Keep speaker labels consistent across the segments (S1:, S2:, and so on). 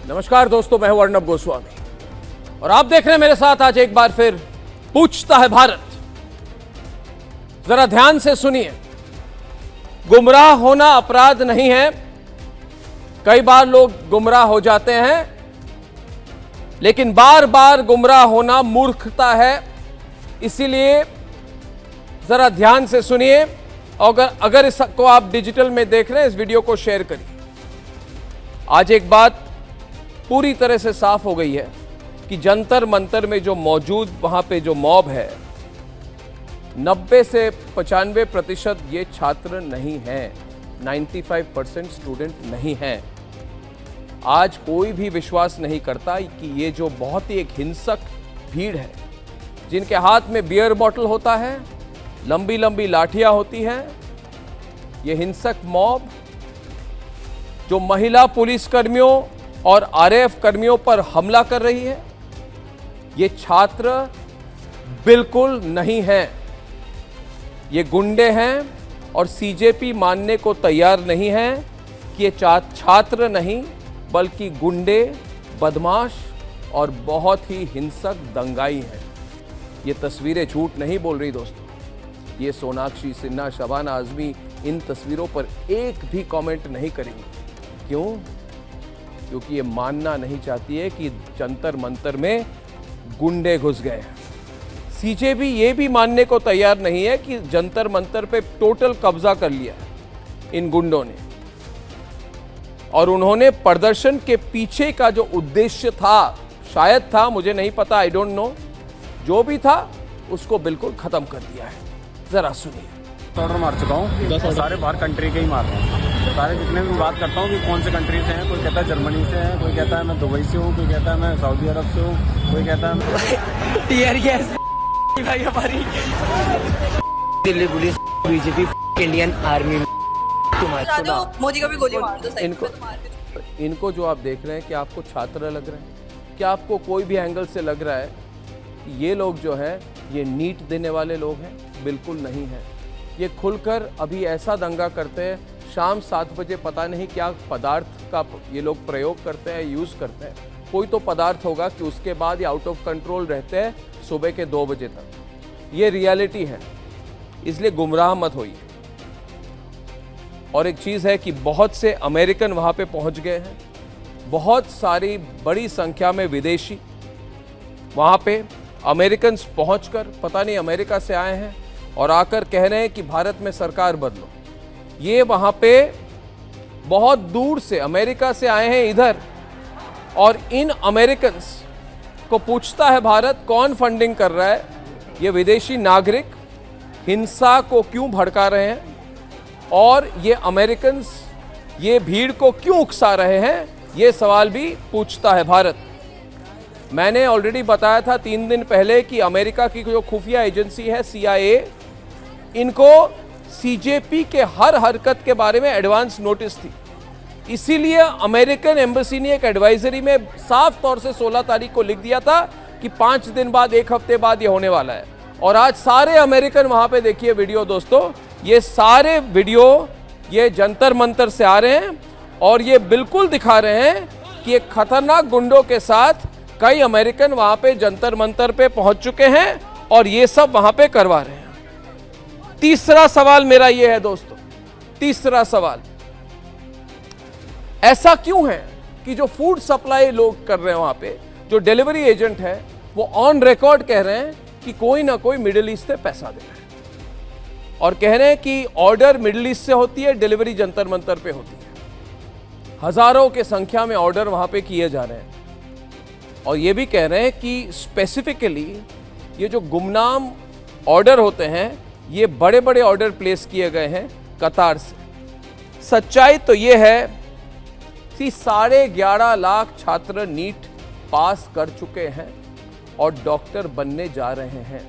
S1: नमस्कार दोस्तों, मैं हूं अर्नब गोस्वामी और आप देख रहे हैं मेरे साथ आज एक बार फिर पूछता है भारत। जरा ध्यान से सुनिए, गुमराह होना अपराध नहीं है। कई बार लोग गुमराह हो जाते हैं, लेकिन बार बार गुमराह होना मूर्खता है। इसीलिए जरा ध्यान से सुनिए। अगर इसको आप डिजिटल में देख रहे हैं, इस वीडियो को शेयर करिए। आज एक बात पूरी तरह से साफ हो गई है कि जंतर मंतर में जो मौजूद वहां पे जो मॉब है, 90 से 95% ये छात्र नहीं हैं, 95% स्टूडेंट नहीं हैं। आज कोई भी विश्वास नहीं करता कि ये जो बहुत ही एक हिंसक भीड़ है, जिनके हाथ में बियर बॉटल होता है, लंबी लंबी लाठियां होती हैं, ये हिंसक मॉब जो महिला पुलिसकर्मियों और आरएएफ कर्मियों पर हमला कर रही है, ये छात्र बिल्कुल नहीं हैं। ये गुंडे हैं और सीजेपी मानने को तैयार नहीं है कि ये छात्र नहीं बल्कि गुंडे, बदमाश और बहुत ही हिंसक दंगाई हैं। ये तस्वीरें झूठ नहीं बोल रही दोस्तों। ये सोनाक्षी सिन्हा, शबाना आजमी इन तस्वीरों पर एक भी कमेंट नहीं करेंगी। क्यों? क्योंकि ये मानना नहीं चाहती है कि जंतर मंतर में गुंडे घुस गए हैं। सीजेपी ये भी मानने को तैयार नहीं है कि जंतर मंतर पे टोटल कब्जा कर लिया है इन गुंडों ने, और उन्होंने प्रदर्शन के पीछे का जो उद्देश्य था, शायद था, मुझे नहीं पता, आई डोंट नो, जो भी था उसको बिल्कुल खत्म कर दिया है। जरा सुनिए।
S2: ऑर्डर मार चुका हूँ, सारे बाहर कंट्री के ही मार रहे हैं। सारे जितने भी बात करता हूँ कि कौन से कंट्री से हैं, कोई कहता है जर्मनी से है, कोई कहता है मैं दुबई से हूँ, कोई कहता है मैं सऊदी अरब से हूँ, कोई कहता है
S3: टीयर गैस भाई हमारी Delhi police, BJP, Indian army.
S4: Modi का भी गोली मार दो।
S1: इनको जो आप देख रहे हैं, क्या आपको छात्र लग रहे हैं? क्या आपको कोई भी एंगल से लग रहा है कि ये लोग जो हैं ये नीट देने वाले लोग हैं? बिल्कुल नहीं है। ये खुलकर अभी ऐसा दंगा करते हैं, शाम 7 बजे पता नहीं क्या पदार्थ का ये लोग प्रयोग करते हैं, यूज़ करते हैं। कोई तो पदार्थ होगा कि उसके बाद ये आउट ऑफ कंट्रोल रहते हैं सुबह के 2 बजे तक। ये रियलिटी है, इसलिए गुमराह मत होइए। और एक चीज़ है कि बहुत से अमेरिकन वहाँ पे पहुँच गए हैं, बहुत सारी बड़ी संख्या में विदेशी वहाँ पे अमेरिकन्स पहुँचकर पता नहीं अमेरिका से आए हैं और आकर कह रहे हैं कि भारत में सरकार बदलो। ये वहाँ पे बहुत दूर से अमेरिका से आए हैं इधर, और इन अमेरिकन्स को पूछता है भारत कौन फंडिंग कर रहा है, ये विदेशी नागरिक हिंसा को क्यों भड़का रहे हैं, और ये अमेरिकन्स ये भीड़ को क्यों उकसा रहे हैं, ये सवाल भी पूछता है भारत। मैंने ऑलरेडी बताया था 3 दिन पहले कि अमेरिका की जो खुफिया एजेंसी है CIA, इनको सीजेपी के हर हरकत के बारे में एडवांस नोटिस थी। इसीलिए अमेरिकन एम्बेसी ने एक एडवाइजरी में साफ तौर से 16 तारीख को लिख दिया था कि 5 दिन बाद, 1 हफ्ते बाद ये होने वाला है। और आज सारे अमेरिकन वहां पे देखिए वीडियो दोस्तों, ये सारे वीडियो ये जंतर मंतर से आ रहे हैं और ये बिल्कुल दिखा रहे हैं कि एक खतरनाक गुंडों के साथ कई अमेरिकन वहां पे जंतर मंतर पे पहुंच चुके हैं और ये सब वहां पे करवा रहे हैं। तीसरा सवाल मेरा ये है दोस्तों, तीसरा सवाल, ऐसा क्यों है कि जो फूड सप्लाई लोग कर रहे हैं वहां पे, जो डिलीवरी एजेंट है, वो ऑन रिकॉर्ड कह रहे हैं कि कोई ना कोई मिडिल ईस्ट से पैसा दे रहा है और कह रहे हैं कि ऑर्डर मिडिल ईस्ट से होती है, डिलीवरी जंतर मंतर पे होती है। हजारों के संख्या में ऑर्डर वहां पे किए जा रहे हैं और ये भी कह रहे हैं कि स्पेसिफिकली ये जो गुमनाम ऑर्डर होते हैं, ये बड़े बड़े ऑर्डर प्लेस किए गए हैं कतार से। सच्चाई तो ये है कि 11.5 लाख छात्र नीट पास कर चुके हैं और डॉक्टर बनने जा रहे हैं।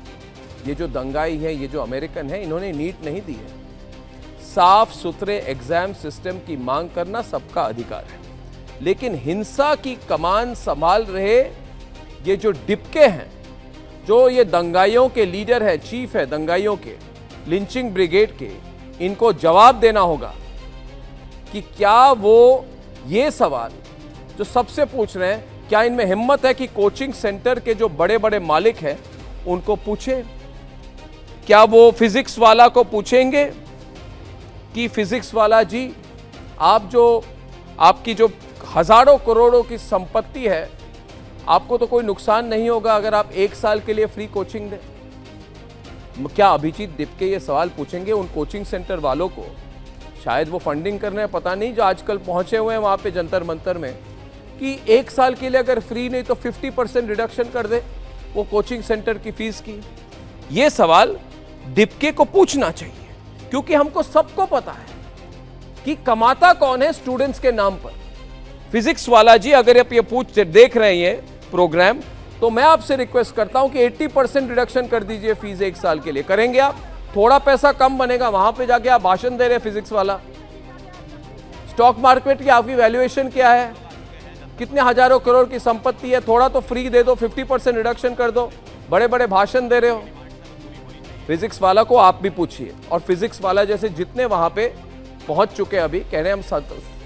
S1: ये जो दंगाई है, ये जो अमेरिकन है, इन्होंने नीट नहीं दी है। साफ सुथरे एग्जाम सिस्टम की मांग करना सबका अधिकार है, लेकिन हिंसा की कमान संभाल रहे ये जो डिपके हैं, जो ये दंगाइयों के लीडर है, चीफ है दंगाइयों के, लिंचिंग ब्रिगेड के, इनको जवाब देना होगा कि क्या वो ये सवाल जो सबसे पूछ रहे हैं, क्या इनमें हिम्मत है कि कोचिंग सेंटर के जो बड़े बड़े मालिक हैं उनको पूछे? क्या वो फिजिक्स वाला को पूछेंगे कि फिजिक्स वाला जी, आपकी जो हजारों करोड़ों की संपत्ति है, आपको तो कोई नुकसान नहीं होगा अगर आप 1 साल के लिए फ्री कोचिंग दें? क्या अभिजीत दिपके ये सवाल पूछेंगे उन कोचिंग सेंटर वालों को? शायद वो फंडिंग कर रहे हैं, पता नहीं, जो आजकल पहुंचे हुए हैं वहां पे जंतर मंतर में, कि 1 साल के लिए अगर फ्री नहीं तो 50% रिडक्शन कर दे वो कोचिंग सेंटर की फीस की। ये सवाल दिपके को पूछना चाहिए, क्योंकि हमको सबको पता है कि कमाता कौन है स्टूडेंट्स के नाम पर। फिजिक्स वाला जी, अगर आप ये देख रहे हैं ये प्रोग्राम, तो मैं आपसे रिक्वेस्ट करता हूं कि 80% रिडक्शन कर दीजिए फीस 1 साल के लिए। करेंगे आप? थोड़ा पैसा कम बनेगा, वहां पे जाके आप भाषण दे रहे हैं फिजिक्स वाला। स्टॉक मार्केट की आपकी वैल्यूएशन क्या है, कितने हजारों करोड़ की संपत्ति है, थोड़ा तो फ्री दे दो, 50% रिडक्शन कर दो, बड़े बड़े भाषण दे रहे हो। फिजिक्स वाला को आप भी पूछिए, और फिजिक्स वाला जैसे जितने वहां पे पहुंच चुके हैं, अभी कह रहे हैं हम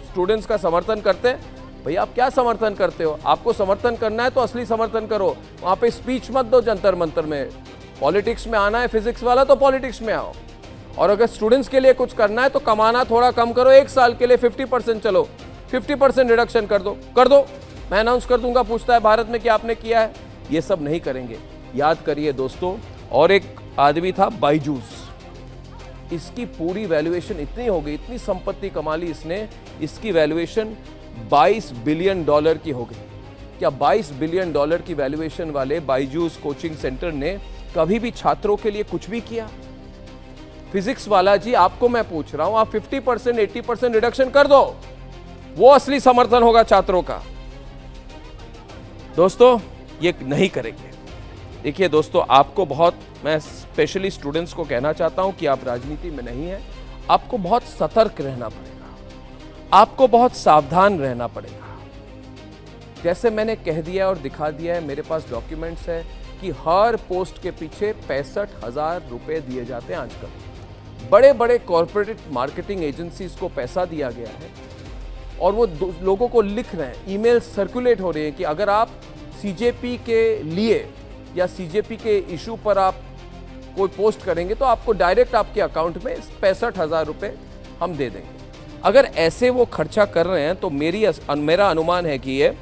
S1: स्टूडेंट्स का समर्थन करते हैं। भैया आप क्या समर्थन करते हो? आपको समर्थन करना है तो असली समर्थन करो, वहां पे स्पीच मत दो जंतर मंतर में। पॉलिटिक्स में आना है फिजिक्स वाला तो पॉलिटिक्स में आओ, और अगर स्टूडेंट्स के लिए कुछ करना है तो कमाना थोड़ा कम करो। 1 साल के लिए 50%, चलो 50% रिडक्शन कर दो, मैं अनाउंस कर दूंगा, पूछता है भारत में क्या आपने किया है। ये सब नहीं करेंगे, याद करिए दोस्तों। और एक आदमी था बायजूस, इसकी पूरी वैल्यूएशन इतनी हो गई, इतनी संपत्ति कमा ली इसने, इसकी वैल्यूएशन $22 बिलियन की हो गई। क्या $22 बिलियन की वैल्यूएशन वाले बायजूस कोचिंग सेंटर ने कभी भी छात्रों के लिए कुछ भी किया? फिजिक्स वाला जी, आपको मैं पूछ रहा हूं, आप 50% 80% रिडक्शन कर दो, वो असली समर्थन होगा छात्रों का। दोस्तों ये नहीं करेंगे। देखिए दोस्तों, आपको बहुत, मैं स्पेशली स्टूडेंट्स को कहना चाहता हूं कि आप राजनीति में नहीं हैं, आपको बहुत सतर्क रहना पड़ेगा, आपको बहुत सावधान रहना पड़ेगा। जैसे मैंने कह दिया और दिखा दिया है, मेरे पास डॉक्यूमेंट्स है कि हर पोस्ट के पीछे 65,000 रुपए दिए जाते हैं आजकल। बड़े बड़े कॉर्पोरेट मार्केटिंग एजेंसीज को पैसा दिया गया है, और वो लोगों को लिख रहे हैं, ईमेल सर्कुलेट हो रही है कि अगर आप सीजेपी के लिए या सीजेपी के इशू पर आप कोई पोस्ट करेंगे तो आपको डायरेक्ट आपके अकाउंट में 65,000 रुपए हम दे देंगे। अगर ऐसे वो खर्चा कर रहे हैं तो मेरा अनुमान है कि ये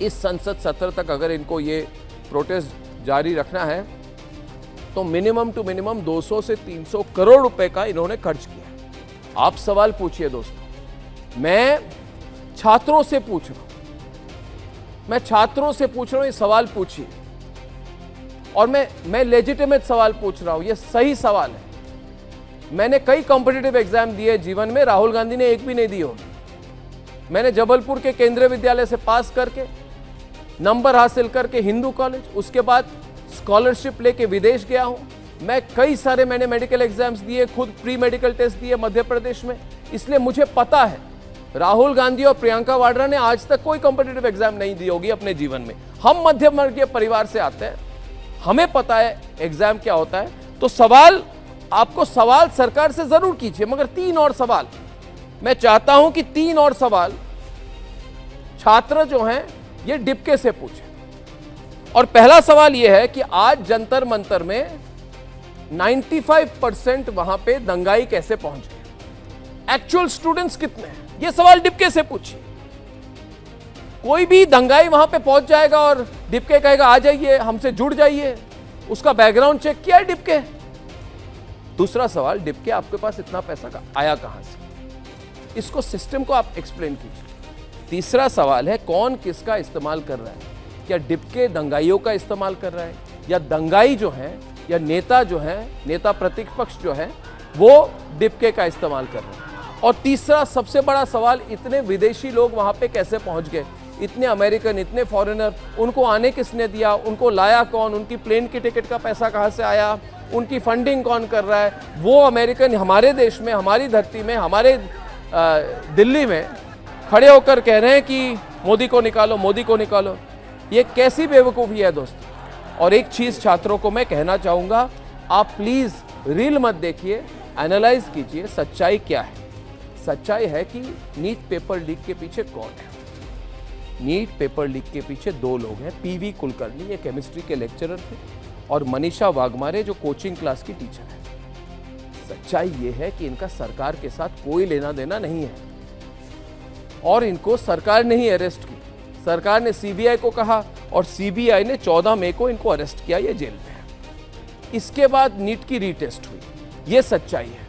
S1: इस संसद सत्र तक अगर इनको ये प्रोटेस्ट जारी रखना है तो मिनिमम टू मिनिमम 200 से 300 करोड़ रुपए का इन्होंने खर्च किया। आप सवाल पूछिए दोस्तों, मैं छात्रों से पूछ रहा हूं, ये सवाल पूछिए, और मैं लेजिटिमेट सवाल पूछ रहा हूं, ये सही सवाल है। मैंने कई कॉम्पिटिटिव एग्जाम दिए जीवन में, राहुल गांधी ने एक भी नहीं दी होगी। मैंने जबलपुर के केंद्रीय विद्यालय से पास करके नंबर हासिल करके हिंदू कॉलेज, उसके बाद स्कॉलरशिप लेके विदेश गया हूं। मैंने मेडिकल एग्जाम्स दिए, खुद प्री मेडिकल टेस्ट दिए मध्य प्रदेश में, इसलिए मुझे पता है। राहुल गांधी और प्रियंका वाड्रा ने आज तक कोई कॉम्पिटिटिव एग्जाम नहीं दी होगी अपने जीवन में। हम मध्यम वर्गीय परिवार से आते हैं, हमें पता है एग्जाम क्या होता है। तो आपको सवाल सरकार से जरूर कीजिए, मगर 3 और सवाल मैं चाहता हूं कि 3 और सवाल छात्र जो हैं ये डिपके से पूछें। और पहला सवाल यह है कि आज जंतर मंतर में 95% वहां पे दंगाई कैसे पहुंच गए, एक्चुअल स्टूडेंट्स कितने हैं, यह सवाल डिपके से पूछिए। कोई भी दंगाई वहां पे पहुंच जाएगा और डिपके कहेगा आ जाइए, हमसे जुड़ जाइए, उसका बैकग्राउंड चेक किया है डिपके। दूसरा सवाल, डिपके आपके पास इतना पैसा आया कहां से, इसको सिस्टम को आप एक्सप्लेन कीजिए। तीसरा सवाल है, कौन किसका इस्तेमाल कर रहा है, क्या डिपके दंगाइयों का इस्तेमाल कर रहा है, या दंगाई जो है या नेता जो है, नेता प्रतिपक्ष जो है, वो डिपके का इस्तेमाल कर रहे हैं। और तीसरा सबसे बड़ा सवाल, इतने विदेशी लोग वहां पे कैसे पहुंच गए, इतने अमेरिकन, इतने फॉरेनर, उनको आने किसने दिया, उनको लाया कौन, उनकी प्लेन की टिकट का पैसा कहां से आया, उनकी फंडिंग कौन कर रहा है। वो अमेरिकन हमारे देश में, हमारी धरती में, हमारे दिल्ली में खड़े होकर कह रहे हैं कि मोदी को निकालो, मोदी को निकालो। ये कैसी बेवकूफ़ी है दोस्तों। और एक चीज़ छात्रों को मैं कहना चाहूँगा, आप प्लीज़ रील मत देखिए, एनालाइज कीजिए सच्चाई क्या है। सच्चाई है कि नीट पेपर लीक के पीछे कौन है। नीट पेपर लीक के पीछे दो लोग हैं, पीवी कुलकर्णी, ये केमिस्ट्री के लेक्चरर थे, और मनीषा वाघमारे जो कोचिंग क्लास की टीचर है। सच्चाई ये है कि इनका सरकार के साथ कोई लेना देना नहीं है और इनको सरकार ने ही अरेस्ट की। सरकार ने सीबीआई को कहा और सीबीआई ने 14 मई को इनको अरेस्ट किया, ये जेल में है। इसके बाद नीट की रीटेस्ट हुई, ये सच्चाई है।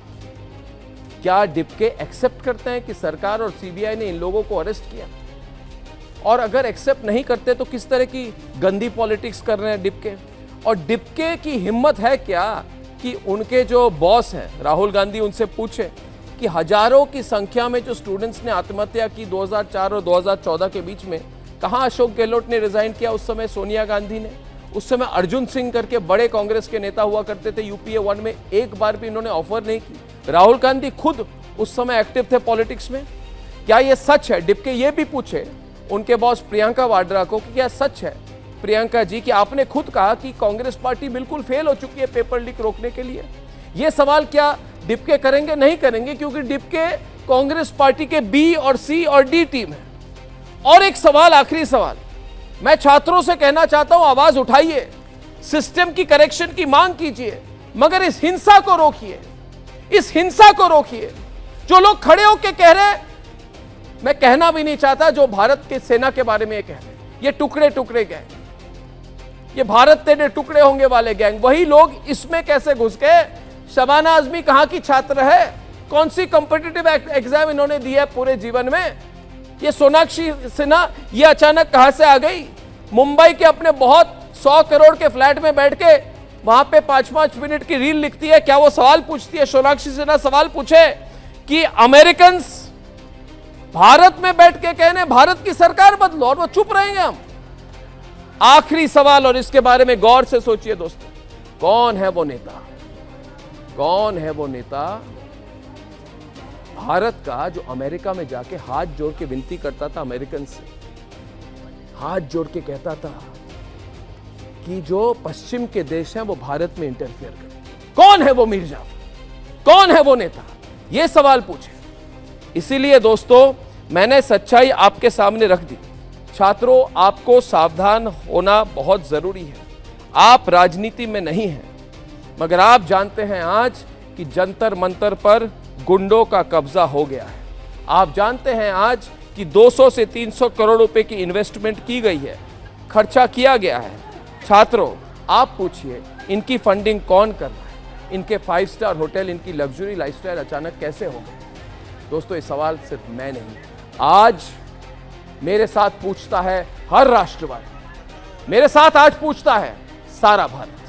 S1: क्या डिप्के एक्सेप्ट करते हैं कि सरकार और सीबीआई ने इन लोगों को अरेस्ट किया? और अगर एक्सेप्ट नहीं करते तो किस तरह की गंदी पॉलिटिक्स कर रहे हैं डिप्के? और डिप्के की हिम्मत है क्या कि उनके जो बॉस हैं राहुल गांधी उनसे पूछे कि हजारों की संख्या में जो स्टूडेंट्स ने आत्महत्या की 2004 और 2014 के बीच में, कहां अशोक गहलोत ने रिजाइन किया? उस समय सोनिया गांधी ने, उस समय अर्जुन सिंह करके बड़े कांग्रेस के नेता हुआ करते थे यूपीए 1 में, एक बार भी इन्होंने ऑफर नहीं की। राहुल गांधी खुद उस समय एक्टिव थे पॉलिटिक्स में। क्या यह सच है? डिप्के ये भी पूछे उनके बॉस प्रियंका वाड्रा को कि क्या सच है प्रियंका जी कि आपने खुद कहा कि कांग्रेस पार्टी बिल्कुल फेल हो चुकी है पेपर लीक रोकने के लिए? यह सवाल क्या डिप्के करेंगे? नहीं करेंगे, क्योंकि डिप्के कांग्रेस पार्टी के बी और सी और डी टीम है। और एक सवाल, आखिरी सवाल, मैं छात्रों से कहना चाहता हूं, आवाज उठाइए, सिस्टम की करेक्शन की मांग कीजिए, मगर इस हिंसा को रोकिए, इस हिंसा को रोकिए। जो लोग खड़े होकर कह रहे हैं, मैं कहना भी नहीं चाहता, जो भारत की सेना के बारे में ये कह रहे हैं, ये टुकड़े टुकड़े गैंग, ये भारत तेरे टुकड़े होंगे वाले गैंग, वही लोग इसमें कैसे घुस गए? शबाना आजमी कहां की छात्र है? कौन सी कॉम्पिटिटिव एग्जाम इन्होंने दिया है पूरे जीवन में? ये सोनाक्षी सिन्हा ये अचानक कहां से आ गई? मुंबई के अपने बहुत 100 करोड़ के फ्लैट में बैठ के वहां पे 5-5 मिनट की रील लिखती है। क्या वो सवाल पूछती है? सोनाक्षी सिन्हा सवाल पूछे कि अमेरिकन भारत में बैठ के कहने भारत की सरकार बदलो, और वो चुप रहेंगे हम? आखिरी सवाल, और इसके बारे में गौर से सोचिए दोस्तों, कौन है वो नेता? कौन है वो नेता भारत का जो अमेरिका में जाके हाथ जोड़ के विनती करता था अमेरिकन से, हाथ जोड़ के कहता था कि जो पश्चिम के देश हैं वो भारत में इंटरफियर करें? कौन है वो मीर जाफर? कौन है वो नेता? ये सवाल पूछे। इसीलिए दोस्तों मैंने सच्चाई आपके सामने रख दी। छात्रों, आपको सावधान होना बहुत जरूरी है। आप राजनीति में नहीं हैं, मगर आप जानते हैं आज कि जंतर मंतर पर गुंडों का कब्जा हो गया है। आप जानते हैं आज कि 200 से 300 करोड़ रुपए की इन्वेस्टमेंट की गई है, खर्चा किया गया है। छात्रों, आप पूछिए इनकी फंडिंग कौन कर रहा है? इनके 5 स्टार होटल, इनकी लग्जरी लाइफस्टाइल अचानक कैसे हो गए? दोस्तों, ये सवाल सिर्फ मैं नहीं, आज मेरे साथ पूछता है हर राष्ट्रवादी, मेरे साथ आज पूछता है सारा भारत।